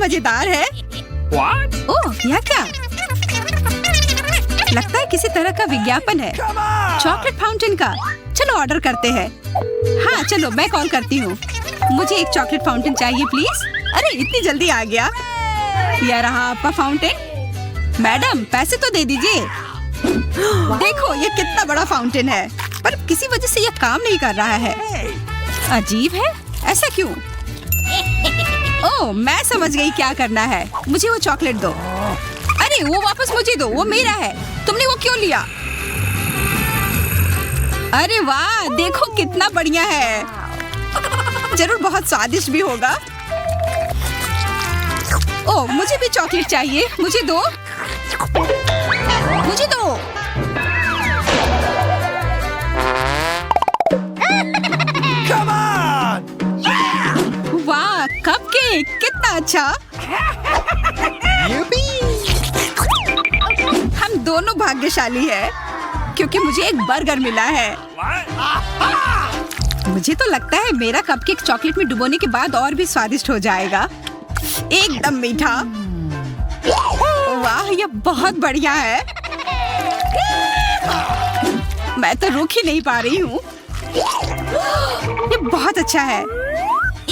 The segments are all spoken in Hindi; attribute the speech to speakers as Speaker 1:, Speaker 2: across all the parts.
Speaker 1: मजेदार है। ओह, यह क्या? लगता है किसी तरह का विज्ञापन है। चॉकलेट फाउंटेन का। चलो ऑर्डर करते हैं। हाँ चलो, मैं कॉल करती हूँ। मुझे एक चॉकलेट फाउंटेन चाहिए प्लीज। अरे इतनी जल्दी आ गया। यह रहा आपका फाउंटेन। मैडम पैसे तो दे दीजिए। देखो ये कितना बड़ा फाउंटेन है, पर किसी वजह से यह काम नहीं कर रहा है। अजीब है, ऐसा क्यों? ओह, मैं समझ गई क्या करना है। मुझे वो चॉकलेट दो। अरे वो वापस मुझे दो, वो मेरा है। तुमने वो क्यों लिया? अरे वाह, देखो कितना बढ़िया है। जरूर बहुत स्वादिष्ट भी होगा। ओह, मुझे भी चॉकलेट चाहिए। मुझे दो, मुझे दो। वाह, कपकेक कितना अच्छा। हम दोनों भाग्यशाली हैं, क्योंकि मुझे एक बर्गर मिला है। मुझे तो लगता है मेरा कपकेक चॉकलेट में डुबोने के बाद और भी स्वादिष्ट हो जाएगा। एकदम मीठा। वाह, यह बहुत बढ़िया है। मैं तो रुक ही नहीं पा रही हूँ। ये बहुत अच्छा है।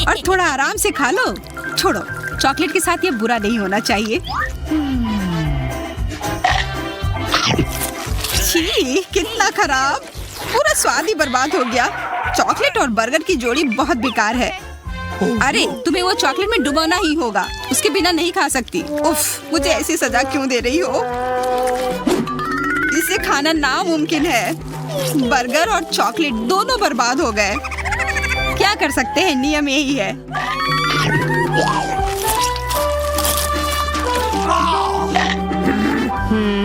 Speaker 1: और थोड़ा आराम से खा लो। छोड़ो, चॉकलेट के साथ ये बुरा नहीं होना चाहिए। छी, कितना खराब। पूरा स्वाद ही बर्बाद हो गया। चॉकलेट और बर्गर की जोड़ी बहुत बेकार है। अरे तुम्हें वो चॉकलेट में डुबोना ही होगा, उसके बिना नहीं खा सकती। उफ, मुझे ऐसी सजा क्यों दे रही हो? इसे खाना नामुमकिन है। बर्गर और चॉकलेट दोनों बर्बाद हो गए। क्या कर सकते हैं, नियम यही है।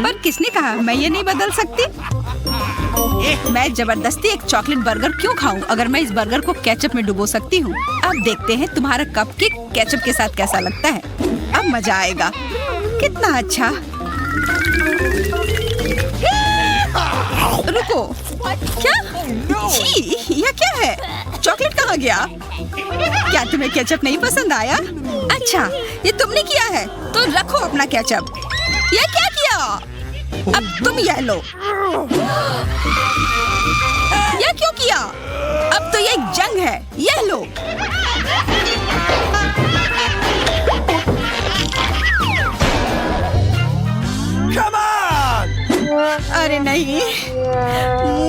Speaker 1: पर किसने कहा मैं ये नहीं बदल सकती? मैं जबरदस्ती एक चॉकलेट बर्गर क्यों खाऊं, अगर मैं इस बर्गर को केचप में डुबो सकती हूँ। अब देखते हैं तुम्हारा कपकेक केचप के साथ कैसा लगता है। अब मजा आएगा। कितना अच्छा। रुको, क्या? छी, यह क्या है? चॉकलेट कहाँ गया? क्या तुम्हें केचप नहीं पसंद आया? अच्छा, ये तुमने किया है, तो रखो अपना केचप। यह क्या किया? अब तुम यह लो। यह क्यों किया? अब तो ये एक जंग है। यह लो। अरे नहीं,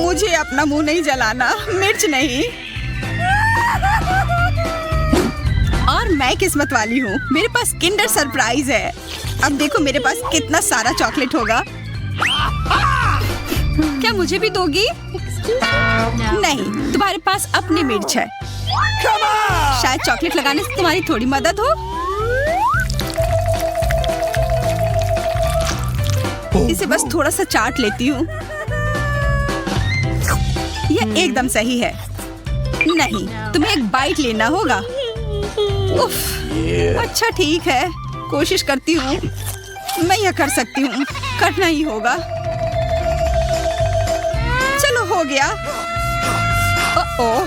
Speaker 1: मुझे अपना मुंह नहीं जलाना। मिर्च नहीं। और मैं किस्मत वाली हूँ, मेरे पास किंडर सरप्राइज है। अब देखो मेरे पास कितना सारा चॉकलेट होगा। क्या मुझे भी दोगी? नहीं, तुम्हारे पास अपनी मिर्च है। शायद चॉकलेट लगाने से तुम्हारी थोड़ी मदद हो। इसे बस थोड़ा सा चाट लेती हूँ। यह एकदम सही है। नहीं, तुम्हें एक बाइट लेना होगा। उफ, अच्छा ठीक है, कोशिश करती हूँ। मैं यह कर सकती हूँ, करना ही होगा। चलो हो गया। ओह,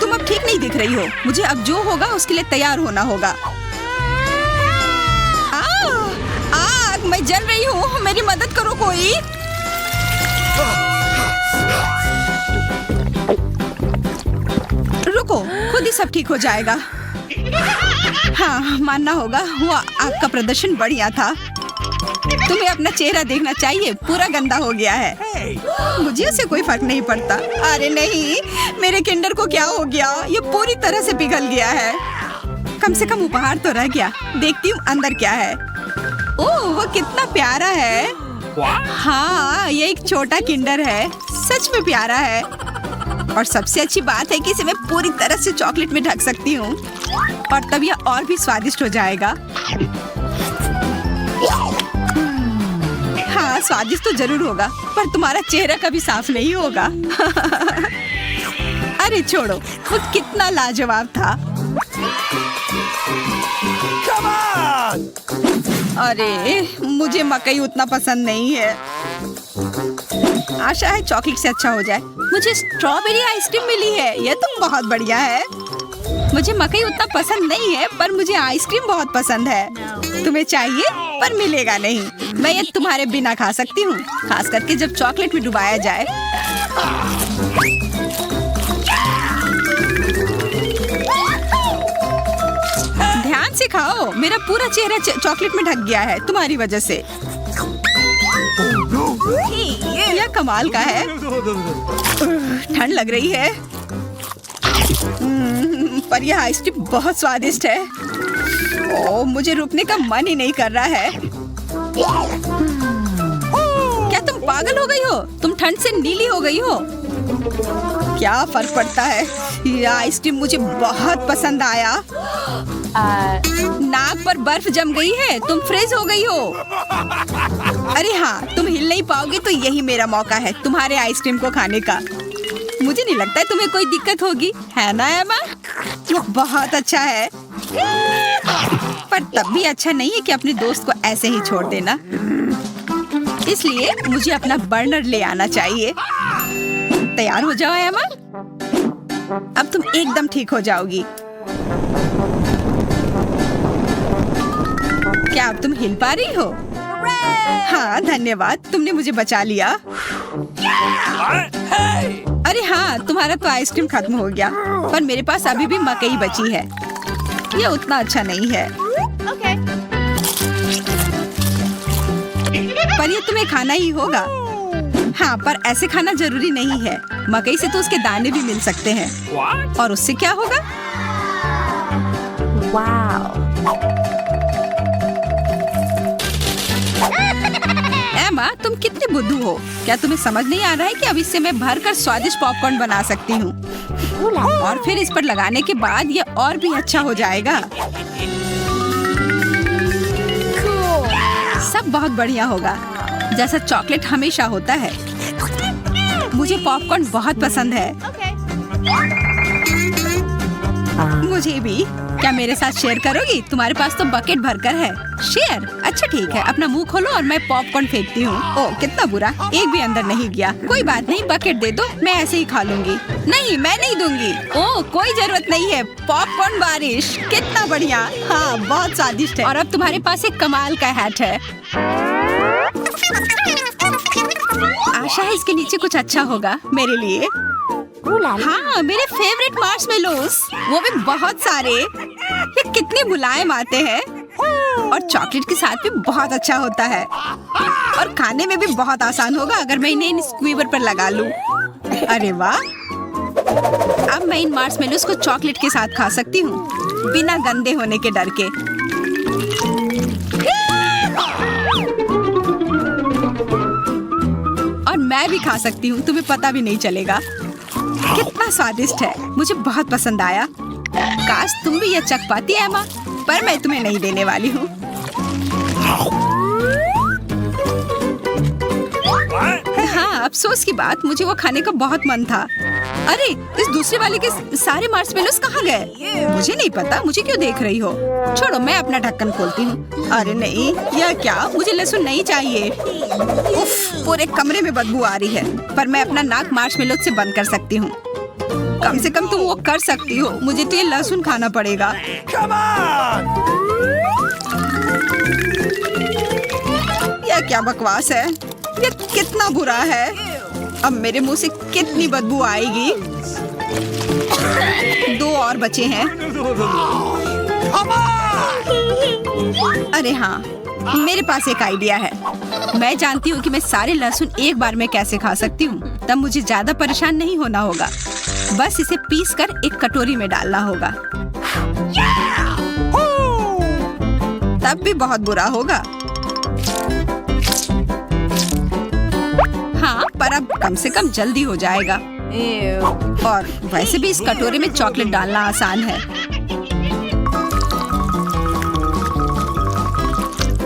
Speaker 1: तुम अब ठीक नहीं दिख रही हो। मुझे अब जो होगा उसके लिए तैयार होना होगा। आग, मैं जल रही हूँ, मेरी मदद करो कोई। रुको, खुद ही सब ठीक हो जाएगा। हाँ, मानना होगा, वो आग का प्रदर्शन बढ़िया था। तुम्हें अपना चेहरा देखना चाहिए, पूरा गंदा हो गया है। मुझे उससे कोई फर्क नहीं पड़ता। अरे नहीं, मेरे किंडर को क्या हो गया? ये पूरी तरह से पिघल गया है। कम से कम उपहार तो रह गया। देखती हूँ अंदर क्या है। ओह, वो कितना प्यारा है। हाँ, ये एक छोटा किंडर है। सच में प्यारा है। और सबसे अच्छी बात है कि इसे मैं पूरी तरह से चॉकलेट में ढक सकती हूँ, और तब यह और भी स्वादिष्ट हो जाएगा। हाँ, स्वादिष्ट तो जरूर होगा, पर तुम्हारा चेहरा कभी साफ नहीं होगा। अरे छोड़ो, वो कितना लाजवाब था। अरे मुझे मकई उतना पसंद नहीं है। आशा है चॉकलेट से अच्छा हो जाए। मुझे स्ट्रॉबेरी आइसक्रीम मिली है, यह तो बहुत बढ़िया है। मुझे मकई उतना पसंद नहीं है, पर मुझे आइसक्रीम बहुत पसंद है। तुम्हें चाहिए पर मिलेगा नहीं। मैं ये तुम्हारे बिना खा सकती हूँ, खास करके जब चॉकलेट में डुबाया जाए। ध्यान से खाओ, मेरा पूरा चेहरा चॉकलेट में ढक गया है तुम्हारी वजह से। यह कमाल का है। ठंड लग रही है, पर यह आइसक्रीम बहुत स्वादिष्ट है। ओह, मुझे रुकने का मन ही नहीं कर रहा है। क्या तुम पागल हो गई हो? तुम ठंड से नीली हो गई हो। क्या फर्क पड़ता है, यह आइसक्रीम मुझे बहुत पसंद आया। नाक पर बर्फ जम गई है, तुम फ्रीज हो गई हो। अरे हाँ, तुम हिल नहीं पाओगे तो यही मेरा मौका है तुम्हारे आइसक्रीम को खाने का। मुझे नहीं लगता है तुम्हें कोई दिक्कत होगी, है ना एमा? बहुत अच्छा है, पर तब भी अच्छा नहीं है कि अपने दोस्त को ऐसे ही छोड़ देना। इसलिए मुझे अपना बर्नर ले आना चाहिए। तैयार हो जाओ एमा, अब तुम एकदम ठीक हो जाओगी। क्या अब तुम हिल पा रही हो? हाँ, धन्यवाद, तुमने मुझे बचा लिया। अरे हाँ, तुम्हारा तो आइसक्रीम खत्म हो गया, पर मेरे पास अभी भी मकई बची है। ये उतना अच्छा नहीं है। पर ये तुम्हें खाना ही होगा। हाँ, पर ऐसे खाना जरूरी नहीं है। मकई से तो उसके दाने भी मिल सकते हैं। और उससे क्या होगा? एमा, तुम कितनी बुद्धू हो। क्या तुम्हें समझ नहीं आ रहा है कि अब इससे मैं भरकर स्वादिष्ट पॉपकॉर्न बना सकती हूँ, और फिर इस पर लगाने के बाद ये और भी अच्छा हो जाएगा। सब बहुत बढ़िया होगा, जैसा चॉकलेट हमेशा होता है। मुझे पॉपकॉर्न बहुत पसंद है। मुझे भी। क्या मेरे साथ शेयर करोगी? तुम्हारे पास तो बकेट भरकर है। शेयर? अच्छा ठीक है, अपना मुंह खोलो और मैं पॉपकॉर्न फेंकती हूँ। ओह, कितना बुरा, एक भी अंदर नहीं गया। कोई बात नहीं, बकेट दे दो, मैं ऐसे ही खा लूंगी। नहीं, मैं नहीं दूंगी। ओह, कोई जरूरत नहीं है। पॉपकॉर्न बारिश, कितना बढ़िया। हाँ, बहुत स्वादिष्ट है। और अब तुम्हारे पास एक कमाल का हैट है। आशा है इसके नीचे कुछ अच्छा होगा मेरे लिए। हाँ, मेरे फेवरेट मार्शमेलोस, वो भी बहुत सारे। ये कितने मुलायम आते हैं, और चॉकलेट के साथ भी बहुत अच्छा होता है, और खाने में भी बहुत आसान होगा अगर मैं इन्हें इन स्क्वीवर पर लगा लूं। अरे वाह, अब मैं इन मार्शमेलोस को चॉकलेट के साथ खा सकती हूँ बिना गंदे होने के डर के। और मैं भी खा सकती हूँ, तुम्हें पता भी नहीं चलेगा। कितना स्वादिष्ट है, मुझे बहुत पसंद आया। काश तुम भी ये चख पाती एमा, पर मैं तुम्हें नहीं देने वाली हूँ। हाँ, अफसोस की बात, मुझे वो खाने का बहुत मन था। अरे, इस दूसरे वाले के सारे मार्शमेलोस कहाँ गए? मुझे नहीं पता, मुझे क्यों देख रही हो? छोड़ो, मैं अपना ढक्कन खोलती हूँ। अरे नहीं, यह क्या? मुझे लहसुन नहीं चाहिए। उफ, पूरे कमरे में बदबू आ रही है, पर मैं अपना नाक मार्शमेलोस से बंद कर सकती हूँ। कम से कम तुम वो कर सकती हो, मुझे तो ये लहसुन खाना पड़ेगा। यह क्या बकवास है? ये कितना बुरा है। अब मेरे मुंह से कितनी बदबू आएगी। 2 और बचे हैं। अरे हाँ, मेरे पास एक आइडिया है। मैं जानती हूँ कि मैं सारे लहसुन एक बार में कैसे खा सकती हूँ, तब मुझे ज्यादा परेशान नहीं होना होगा। बस इसे पीस कर एक कटोरी में डालना होगा। तब भी बहुत बुरा होगा। हाँ, पर अब कम से कम जल्दी हो जाएगा। और वैसे भी इस कटोरे में चॉकलेट डालना आसान है।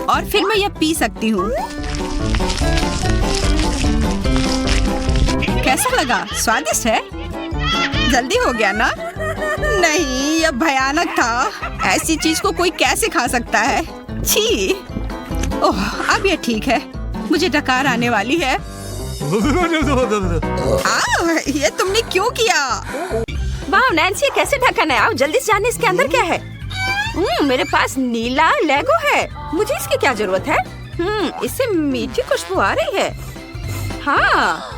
Speaker 1: और फिर मैं यह पी सकती हूँ। कैसा लगा? स्वादिष्ट है? जल्दी हो गया ना? नहीं, यह भयानक था। ऐसी चीज को कोई कैसे खा सकता है? छी। ओह, अब यह ठीक है। मुझे डकार आने वाली है। ये तुमने क्यों किया?
Speaker 2: वाह नैन्सी, कैसे ढक्कन है? आओ जल्दी से जाने इसके अंदर क्या है। मेरे पास नीला लेगो है, मुझे इसकी क्या जरूरत है? इससे मीठी खुशबू आ रही है। हाँ,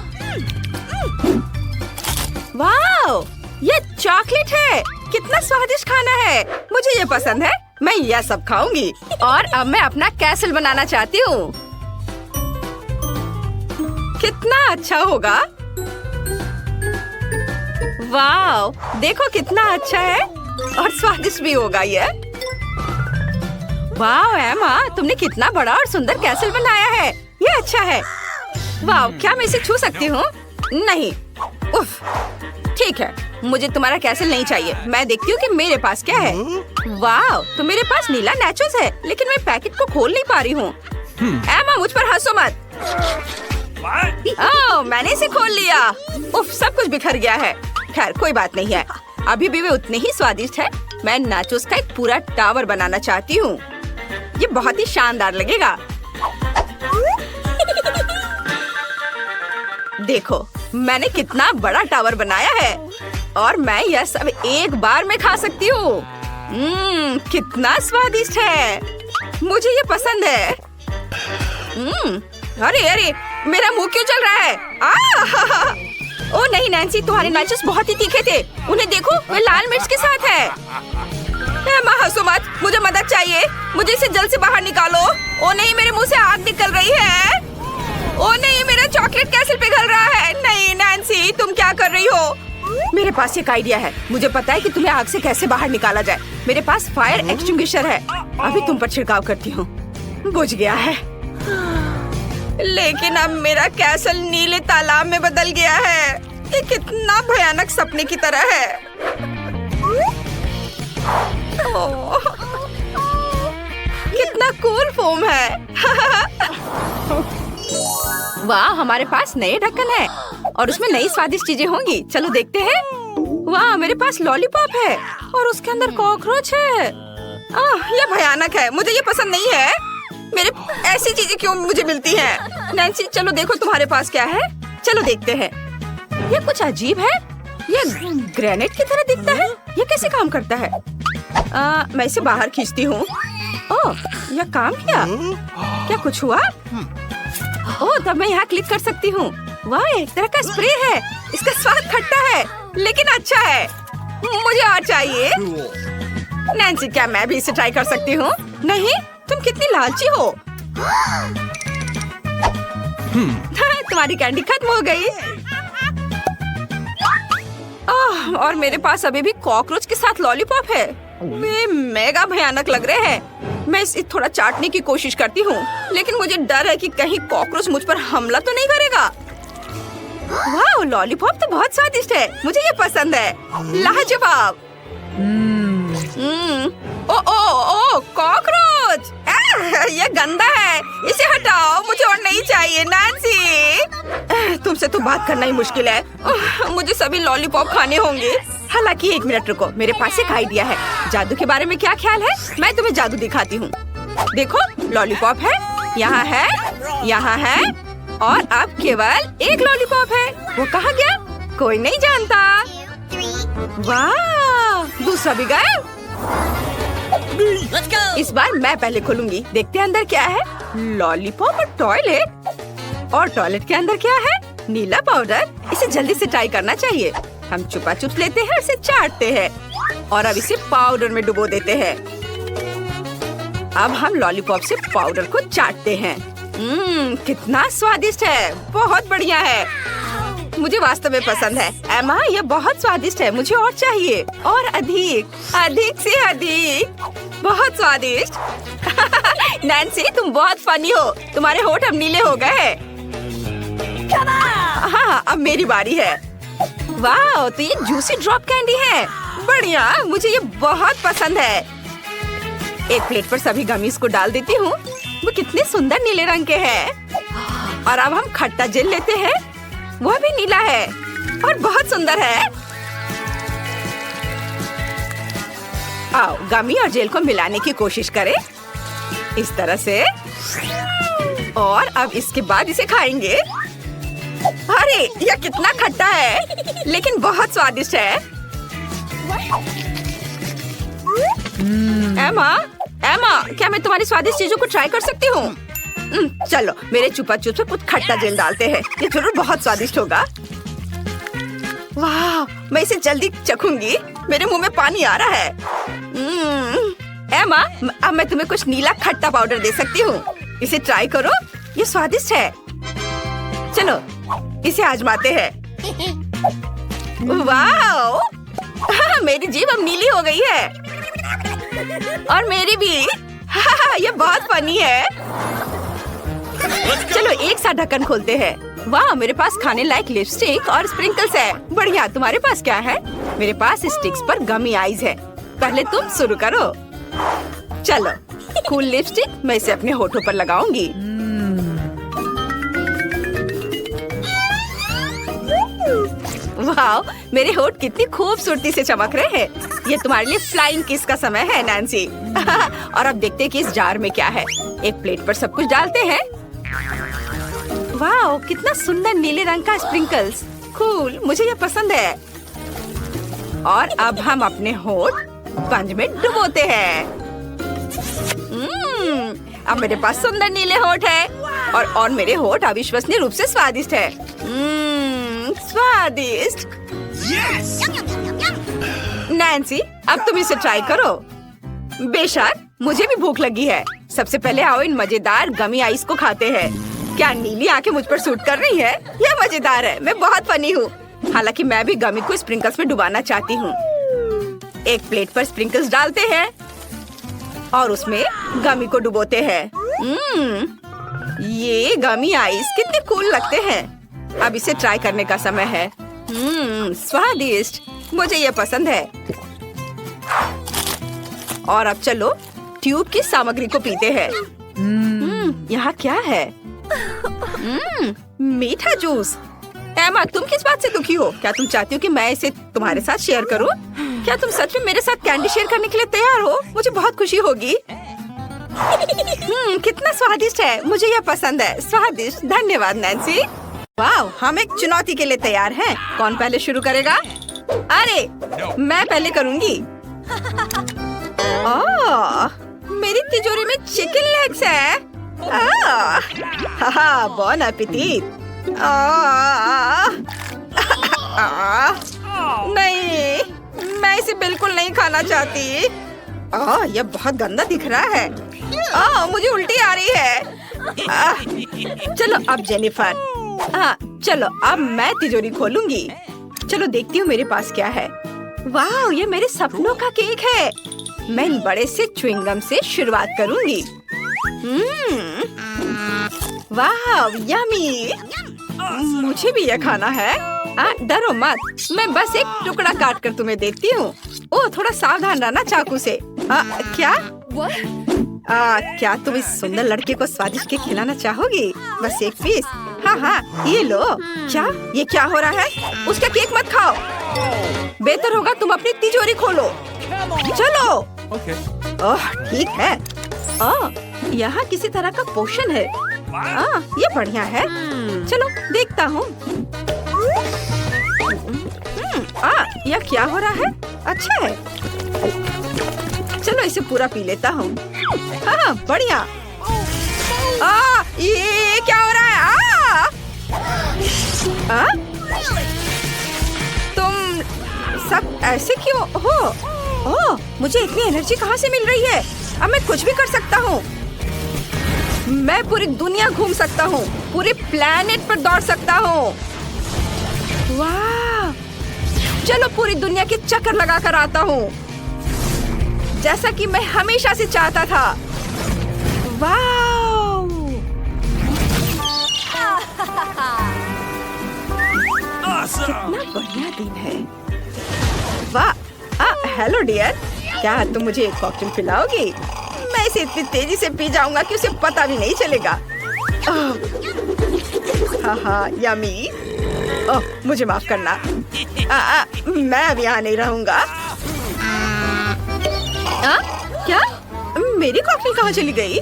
Speaker 2: वाह, ये चॉकलेट है। कितना स्वादिष्ट खाना है, मुझे ये पसंद है। मैं यह सब खाऊंगी। और अब मैं अपना कैसल बनाना चाहती हूँ। कितना अच्छा होगा। वाह, देखो कितना अच्छा है और स्वादिष्ट भी होगा ये। वाह एमा, तुमने कितना बड़ा और सुंदर कैसल बनाया है। ये अच्छा है। वाह, क्या मैं इसे छू सकती हूँ? नहीं। उफ, ठीक है, मुझे तुम्हारा कैसल नहीं चाहिए। मैं देखती हूँ कि मेरे पास क्या है। वाह, तो मेरे पास नीला नाचोस है, लेकिन मैं पैकेट को खोल नहीं पा रही हूँ। एमा, मुझ पर हंसो मत। ओह, मैंने इसे खोल लिया। उफ, सब कुछ बिखर गया है। खैर, कोई बात नहीं है, अभी भी वे उतने ही स्वादिष्ट है। मैं नाचोस का एक पूरा टावर बनाना चाहती हूँ। ये बहुत ही शानदार लगेगा। देखो, मैंने कितना बड़ा टावर बनाया है और मैं यह सब एक बार में खा सकती हूँ। कितना स्वादिष्ट है, मुझे ये पसंद है। अरे अरे, मेरा मुंह क्यों जल रहा है? ओ नहीं नैन्सी, तुम्हारे नाचोस बहुत ही तीखे थे। उन्हें देखो, वे लाल मिर्च के साथ है। हंसो मत, मुझे मदद चाहिए। मुझे इसे जल्द से बाहर निकालो। ओ नहीं, मेरे मुंह से आग निकल रही है। ओ नहीं, मेरा चॉकलेट कैसल पिघल रहा है। नहीं नैन्सी, तुम क्या कर रही हो? मेरे पास एक आइडिया है। मुझे पता है कि तुम्हें आग से कैसे बाहर निकाला जाए। मेरे पास फायर एक्सटिंग्विशर है। अभी तुम पर छिड़काव करती हूँ। बुझ गया है, लेकिन अब मेरा कैसल नीले तालाब में बदल गया है। ये कितना भयानक सपने की तरह है। कितना कूल फोम है। वाह, हमारे पास नए ढक्कन है और उसमें नई स्वादिष्ट चीजें होंगी। चलो देखते हैं। वाह, मेरे पास लॉलीपॉप है और उसके अंदर कॉकरोच है। यह भयानक है, मुझे ये पसंद नहीं है। मेरे ऐसी चीजें क्यों मुझे मिलती हैं? नैन्सी, चलो देखो तुम्हारे पास क्या है। चलो देखते हैं। ये कुछ अजीब है। ये ग्रेनेड की तरह दिखता है। ये कैसे काम करता है? मैं इसे बाहर खींचती हूँ। ओह, यह काम किया। क्या कुछ हुआ? ओह, तब मैं यहाँ क्लिक कर सकती हूँ। वाह, एक तरह का स्प्रे है। इसका स्वाद खट्टा है, लेकिन अच्छा है। मुझे और चाहिए। नैन्सी, क्या मैं भी इसे ट्राई कर सकती हूँ? नहीं, तुम कितनी लालची हो। तुम्हारी कैंडी खत्म हो गई। और मेरे पास अभी भी कॉकरोच के साथ लॉलीपॉप है। वे मेगा भयानक लग रहे हैं। मैं इसे थोड़ा चाटने की कोशिश करती हूँ, लेकिन मुझे डर है कि कहीं कॉकरोच मुझ पर हमला तो नहीं करेगा। वाह, लॉलीपॉप तो बहुत स्वादिष्ट है। मुझे ये पसंद है। लाजवाब। ओ ओ ओ, कॉकरोच! ये गंदा है, इसे हटाओ। मुझे और नहीं चाहिए। नैन्सी, तुमसे तो बात करना ही मुश्किल है। मुझे सभी लॉलीपॉप खाने होंगे। हालांकि एक मिनट रुको, मेरे पास एक आइडिया है। जादू के बारे में क्या ख्याल है? मैं तुम्हें जादू दिखाती हूँ। देखो, लॉलीपॉप है, यहाँ है, यहाँ है और अब केवल एक लॉलीपॉप है। वो कहाँ गया? कोई नहीं जानता। वाह, दूसरा भी गायब। इस बार मैं पहले खोलूंगी। देखते हैं अंदर क्या है। लॉलीपॉप और टॉयलेट। और टॉयलेट के अंदर क्या है? नीला पाउडर। इसे जल्दी से ट्राई करना चाहिए। हम चुपा चुप लेते हैं, इसे चाटते हैं और अब इसे पाउडर में डुबो देते हैं। अब हम लॉलीपॉप से पाउडर को चाटते हैं। कितना स्वादिष्ट है, बहुत बढ़िया है। मुझे वास्तव में पसंद है। एमा, यह बहुत स्वादिष्ट है। मुझे और चाहिए, और अधिक, अधिक से अधिक। बहुत स्वादिष्ट। नैन्सी, तुम बहुत फनी हो। तुम्हारे होठ अब नीले हो गए। हाँ, अब मेरी बारी है। वाह, तो ये जूसी ड्रॉप कैंडी है। बढ़िया, मुझे ये बहुत पसंद है। एक प्लेट पर सभी गमीज को डाल देती हूँ। वो कितने सुंदर नीले रंग के हैं। और अब हम खट्टा जेल लेते हैं। वह भी नीला है और बहुत सुंदर है। आओ, गमी और जेल को मिलाने की कोशिश करें, इस तरह से। और अब इसके बाद इसे खाएंगे। अरे, यह कितना खट्टा है, लेकिन बहुत स्वादिष्ट है। एमा, एमा, क्या मैं तुम्हारी स्वादिष्ट चीजों को ट्राई कर सकती हूँ? चलो मेरे चुपा चुप से कुछ खट्टा जेल डालते हैं, ये जरूर बहुत स्वादिष्ट होगा। वाह, मैं इसे जल्दी चखूंगी, मेरे मुंह में पानी आ रहा है। एमा, अब मैं तुम्हें कुछ नीला खट्टा पाउडर दे सकती हूँ, इसे ट्राई करो, ये स्वादिष्ट है। चलो इसे आजमाते हैं। वाह, मेरी जीभ अब नीली हो गई है और मेरी भी। ये बहुत फनी है। चलो एक साथ ढक्कन खोलते हैं। वाह, मेरे पास खाने लायक लिपस्टिक और स्प्रिंकल्स है। बढ़िया, तुम्हारे पास क्या है? मेरे पास स्टिक्स पर गमी आइज है। पहले तुम शुरू करो। चलो, कूल लिपस्टिक, मैं इसे अपने होठों पर लगाऊंगी। वाह, मेरे होठ कितनी खूबसूरती से चमक रहे हैं। ये तुम्हारे लिए फ्लाइंग किस का समय है नैन्सी। और अब देखते हैं कि इस जार में क्या है। एक प्लेट पर सब कुछ डालते हैं। वाह, कितना सुंदर नीले रंग का स्प्रिंकल्स। कूल, मुझे ये पसंद है। और अब हम अपने होठ स्पंज में डुबोते हैं। अब मेरे पास सुंदर नीले होठ है और मेरे होठ अविश्वसनीय रूप से स्वादिष्ट है। स्वादिष्ट। नैन्सी, अब तुम इसे ट्राई करो। बेशक, मुझे भी भूख लगी है। सबसे पहले आओ इन मजेदार गमी आइस को खाते हैं। क्या नीली आंखें मुझ पर सूट कर रही है? यह मजेदार है, मैं बहुत फनी हूँ। हालांकि मैं भी गमी को स्प्रिंकल्स में डुबाना चाहती हूँ। एक प्लेट पर स्प्रिंकल्स डालते हैं और उसमें गमी को डुबोते हैं। ये गमी आइस कितने कूल लगते हैं। अब इसे ट्राई करने का समय है। स्वादिष्ट, मुझे ये पसंद है। और अब चलो ट्यूब की सामग्री को पीते हैं। यहाँ क्या है? मीठा जूस। एमा, तुम किस बात से दुखी हो? क्या तुम चाहती हो कि मैं इसे तुम्हारे साथ शेयर करूं? क्या तुम सच में मेरे साथ कैंडी शेयर करने के लिए तैयार हो? मुझे बहुत खुशी होगी। कितना स्वादिष्ट है, मुझे यह पसंद है। स्वादिष्ट, धन्यवाद नैन्सी। वाह, हम एक चुनौती के लिए तैयार हैं। कौन पहले शुरू करेगा? अरे, मैं पहले करूंगी। मेरी तिजोरी में चिकन लेग्स है। बॉन एपेटिट। नहीं, मैं इसे बिल्कुल नहीं खाना चाहती। यह बहुत गंदा दिख रहा है। मुझे उल्टी आ रही है। चलो अब जेनिफर। चलो अब मैं तिजोरी खोलूंगी। चलो देखती हूँ मेरे पास क्या है। वाह, ये मेरे सपनों का केक है। मैं इन बड़े से च्युइंगम से शुरुआत करूंगी। वाह, यम्मी। मुझे भी यह खाना है। डरो मत, मैं बस एक टुकड़ा काट कर तुम्हें देती हूँ। ओह, थोड़ा सावधान रहना चाकू से। क्या? क्या तुम इस सुंदर लड़के को स्वादिष्ट केक खिलाना चाहोगी? बस एक पीस। हाँ, ये लो। क्या? ये क्या हो रहा है? उसका केक मत खाओ। बेहतर होगा तुम अपनी तिजोरी खोलो। चलो। ओह, ठीक है। यहाँ किसी तरह का पोषण है। ये बढ़िया है। चलो देखता हूँ। यह क्या हो रहा है? अच्छा है। चलो इसे पूरा पी लेता हूँ। हाँ, बढ़िया। ये क्या हो रहा है? तुम सब ऐसे क्यों हो? मुझे इतनी एनर्जी कहाँ से मिल रही है? अब मैं कुछ भी कर सकता हूँ। मैं पूरी दुनिया घूम सकता हूँ, पूरे प्लेनेट पर दौड़ सकता हूँ। वाह, चलो पूरी दुनिया के चक्कर लगा कर आता हूँ, जैसा कि मैं हमेशा से चाहता था। वाह, कितना बढ़िया दिन है। वाह, हेलो डियर, क्या तुम मुझे एक कॉकटेल पिलाओगी? मैं इसे इतनी तेजी से पी जाऊंगा कि उसे पता भी नहीं चलेगा। हाँ, यम्मी। मुझे माफ करना। मैं अब यहाँ नहीं रहूंगा। क्या? मेरी कॉकटेल कहाँ चली गई?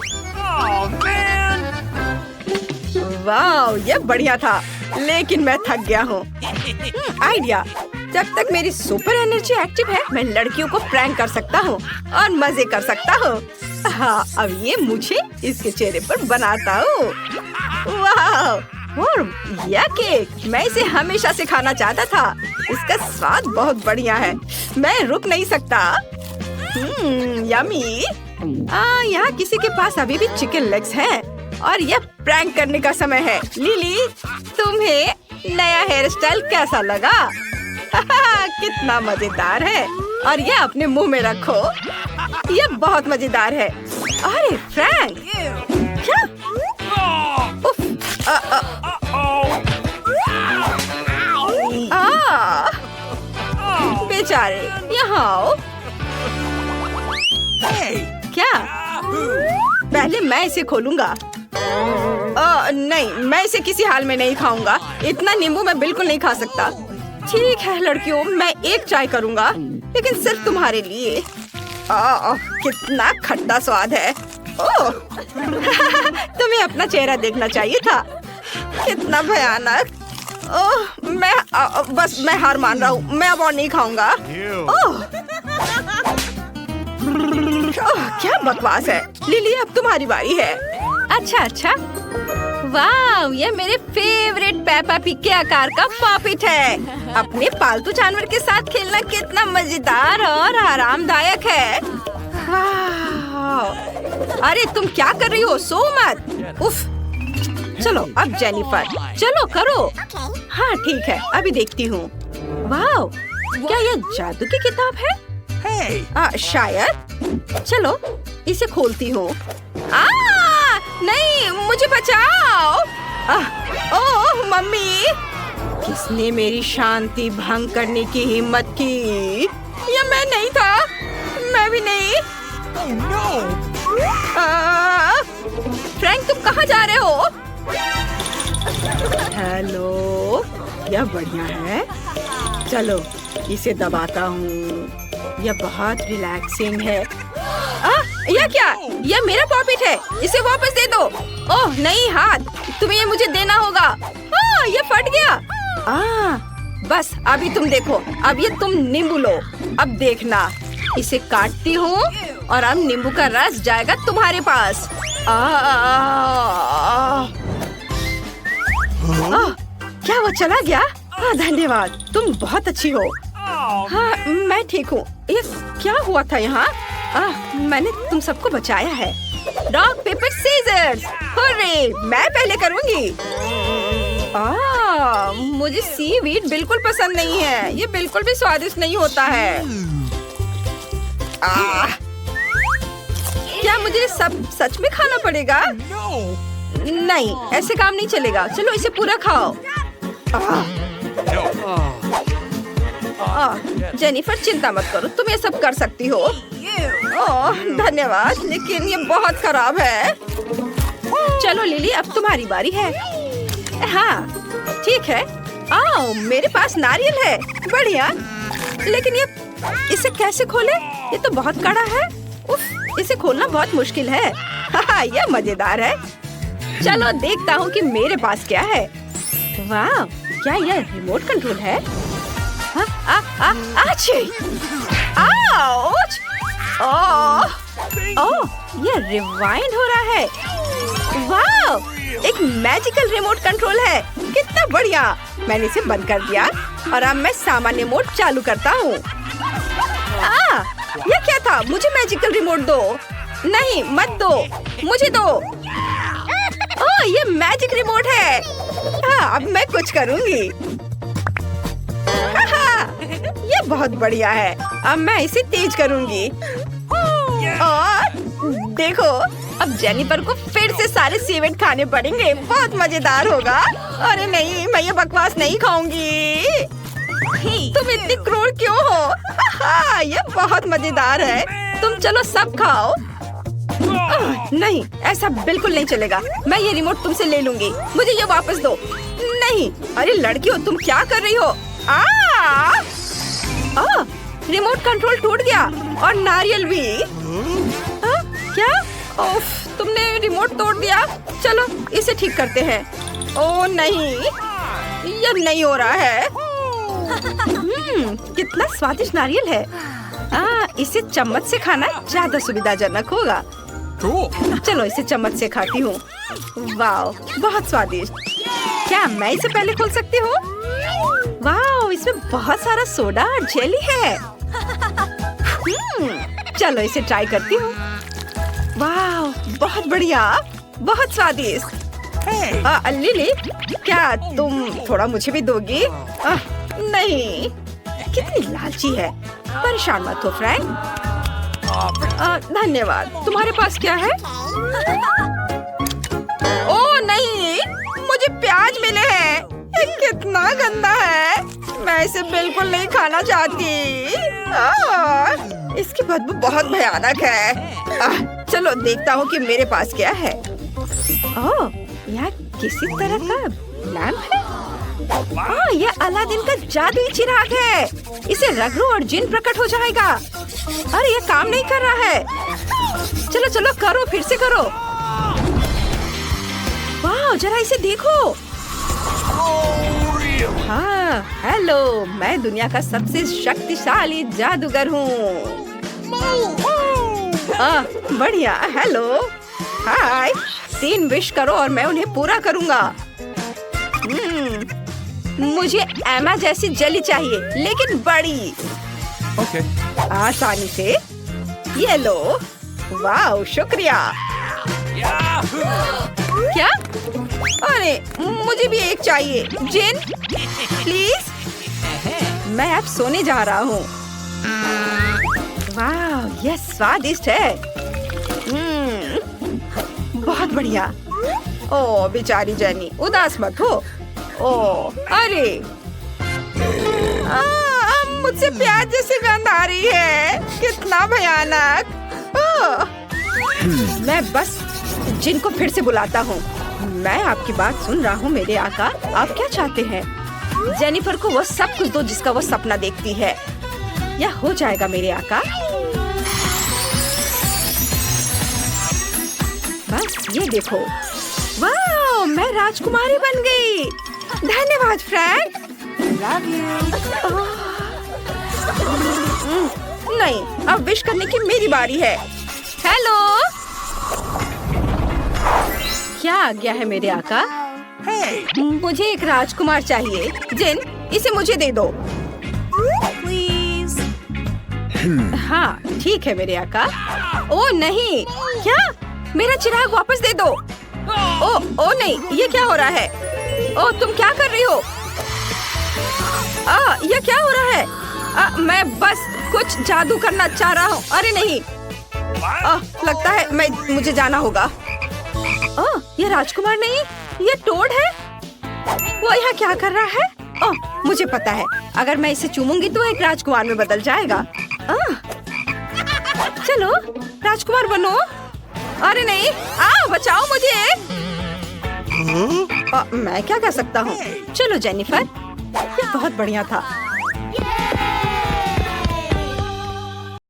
Speaker 2: वाह, ये बढ़िया था, लेकिन मैं थक गया हूँ। आइडिया, जब तक मेरी सुपर एनर्जी एक्टिव है मैं लड़कियों को प्रैंक कर सकता हूँ और मजे कर सकता हूँ। हाँ, अब ये मुझे इसके चेहरे पर बनाता हूँ। वाह! और यह केक, मैं इसे हमेशा से खाना चाहता था। इसका स्वाद बहुत बढ़िया है, मैं रुक नहीं सकता। यम्मी। यहाँ किसी के पास अभी भी चिकन लेग्स हैं और यह प्रैंक करने का समय है। लिली, तुम्हें नया हेयर स्टाइल कैसा लगा? कितना मजेदार है। और यह अपने मुंह में रखो, यह बहुत मजेदार है। अरे फ्रैंक, क्या? उफ, बेचारे, यहाँ आओ। क्या? पहले मैं इसे खोलूंगा। नहीं, मैं इसे किसी हाल में नहीं खाऊंगा। इतना नींबू मैं बिल्कुल नहीं खा सकता। ठीक है लड़कियों, मैं एक ट्राई करूंगा, लेकिन सिर्फ तुम्हारे लिए। कितना खट्टा स्वाद है। ओह, तुम्हें अपना चेहरा देखना चाहिए था। कितना भयानक। ओह, मैं हार मान रहा हूँ। मैं अब और नहीं खाऊंगा। ओह, क्या बकवास है। लिली, अब तुम्हारी बारी है। अच्छा। वाह, ये मेरे फेवरेट पेपा पिग के आकार का पॉपिट है। अपने पालतू जानवर के साथ खेलना कितना मजेदार और आरामदायक है। वाह! अरे तुम क्या कर रही हो? सो मत। उफ। चलो अब जेनिफर, चलो करो। हाँ ठीक है, अभी देखती हूँ। वाह, क्या यह जादू की किताब है? शायद। चलो इसे खोलती हूँ। नहीं, मुझे बचाओ। ओह मम्मी, किसने मेरी शांति भंग करने की हिम्मत की? ये मैं नहीं था, मैं भी नहीं। फ्रैंक, तुम कहाँ जा रहे हो? हेलो, यह बढ़िया है। चलो इसे दबाता हूँ, यह बहुत रिलैक्सिंग है। यह क्या? यह मेरा पॉपिट है, इसे वापस दे दो। ओह नहीं, हाथ, तुम्हें ये मुझे देना होगा। यह फट गया। बस अभी तुम देखो, अब ये तुम नींबू लो। अब देखना, इसे काटती हूँ और अब नींबू का रस जाएगा तुम्हारे पास। क्या वो चला गया? धन्यवाद, तुम बहुत अच्छी हो। हाँ, मैं ठीक हूँ। ये क्या हुआ था यहाँ? मैंने तुम सबको बचाया है। रॉक पेपर सीजर्स, हुर्रे, मैं पहले करूँगी। मुझे सीवीड बिल्कुल पसंद नहीं है, ये बिल्कुल भी स्वादिष्ट नहीं होता है। क्या मुझे सब सच में खाना पड़ेगा? नहीं, ऐसे काम नहीं चलेगा। चलो इसे पूरा खाओ। जेनिफर, चिंता मत करो, तुम ये सब कर सकती हो। ओह धन्यवाद, लेकिन ये बहुत खराब है। चलो लिली, अब तुम्हारी बारी है। हाँ ठीक है। आओ, मेरे पास नारियल है। बढ़िया, लेकिन ये इसे कैसे खोले? ये तो बहुत कड़ा है। उफ, इसे खोलना बहुत मुश्किल है। यह मजेदार है। चलो देखता हूँ कि मेरे पास क्या है। वाह, क्या यह रिमोट कंट्रोल है? ये रिवाइंड हो रहा है। वाह, एक मैजिकल रिमोट कंट्रोल है। कितना बढ़िया। मैंने इसे बंद कर दिया और अब मैं सामान्य मोड चालू करता हूँ। ये क्या था? मुझे मैजिकल रिमोट दो। नहीं, मत दो, मुझे दो। ये मैजिक रिमोट है। अब मैं कुछ करूँगी। ये बहुत बढ़िया है। अब मैं इसे तेज करूँगी। और देखो, अब जेनिफर को फिर से सारे सीवेंट खाने पड़ेंगे। बहुत मजेदार होगा। अरे नहीं, मैं ये बकवास नहीं खाऊंगी। तुम इतनी क्रूर क्यों हो? ये बहुत मजेदार है। तुम चलो सब खाओ। नहीं, ऐसा बिल्कुल नहीं चलेगा। मैं ये रिमोट तुमसे ले लूंगी। मुझे ये वापस दो। नहीं, अरे लड़कियों, तुम क्या कर रही हो? रिमोट कंट्रोल टूट गया और नारियल भी। क्या? ओफ, तुमने रिमोट तोड़ दिया। चलो इसे ठीक करते हैं। ओह नहीं, यह नहीं हो रहा है। कितना स्वादिष्ट नारियल है। इसे चम्मच से खाना ज्यादा सुविधाजनक होगा। चलो इसे चम्मच से खाती हूँ। वाह, बहुत स्वादिष्ट। क्या मैं इसे पहले खोल सकती हूँ? वाह, इसमें बहुत सारा सोडा और जेली है। चलो इसे ट्राई करती हूँ। वाह, बहुत बढ़िया, बहुत स्वादिष्ट। लिली, क्या तुम थोड़ा मुझे भी दोगी? नहीं, कितनी लालची है। परेशान मत हो फ्रैंक। धन्यवाद। तुम्हारे पास क्या है? ओह नहीं, मुझे प्याज मिले हैं। ये कितना गंदा है। मैं इसे बिल्कुल नहीं खाना चाहती। इसकी बदबू बहुत भयानक है। चलो देखता हूँ कि मेरे पास क्या है। ओह, यह किसी तरह का लैंप है। यह अलादीन का जादुई चिराग है। इसे रगड़ो और जिन प्रकट हो जाएगा। अरे ये काम नहीं कर रहा है। चलो चलो करो, फिर से करो। वाह, जरा इसे देखो। हाँ, हेलो, मैं दुनिया का सबसे शक्तिशाली जादूगर हूँ। बढ़िया, हेलो, हाय। 3 विश करो और मैं उन्हें पूरा करूँगा। मुझे एमा जैसी जेली चाहिए, लेकिन बड़ी।
Speaker 3: Okay.
Speaker 2: आसानी से। ये लो। वाह, शुक्रिया। क्या? अरे, मुझे भी एक चाहिए। जिन, प्लीज। मैं अब सोने जा रहा हूँ। वाह, यह स्वादिष्ट है। बहुत बढ़िया। ओह बेचारी जेनी, उदास मत हो। ओह, अरे मुझसे प्याज जैसी गंध आ रही है। कितना भयानक। मैं बस जिन को फिर से बुलाता हूँ। मैं आपकी बात सुन रहा हूँ मेरे आका। आप क्या चाहते हैं? जेनिफर को वो सब कुछ दो जिसका वो सपना देखती है। यह हो जाएगा मेरे आका। बस ये देखो। वाह, मैं राजकुमारी बन गई। धन्यवाद फ्रैंक। नहीं, अब विश करने की मेरी बारी है। हेलो, क्या आज्ञा है मेरे आका? मुझे एक राजकुमार चाहिए। जिन, इसे मुझे दे दो प्लीज। हाँ ठीक है मेरे आका। ओ नहीं, क्या? मेरा चिराग वापस दे दो। ओ नहीं, ये क्या हो रहा है? ओ तुम क्या कर रही हो? ये क्या हो रहा है? मैं बस कुछ जादू करना चाह रहा हूँ। अरे नहीं, लगता है मुझे जाना होगा। ये राजकुमार नहीं, ये टोड है। वो यहाँ क्या कर रहा है? मुझे पता है, अगर मैं इसे चूमूंगी तो एक राजकुमार में बदल जाएगा। चलो राजकुमार बनो। अरे नहीं, बचाओ मुझे। मैं क्या कर सकता हूँ? चलो जेनिफर, ये बहुत बढ़िया था।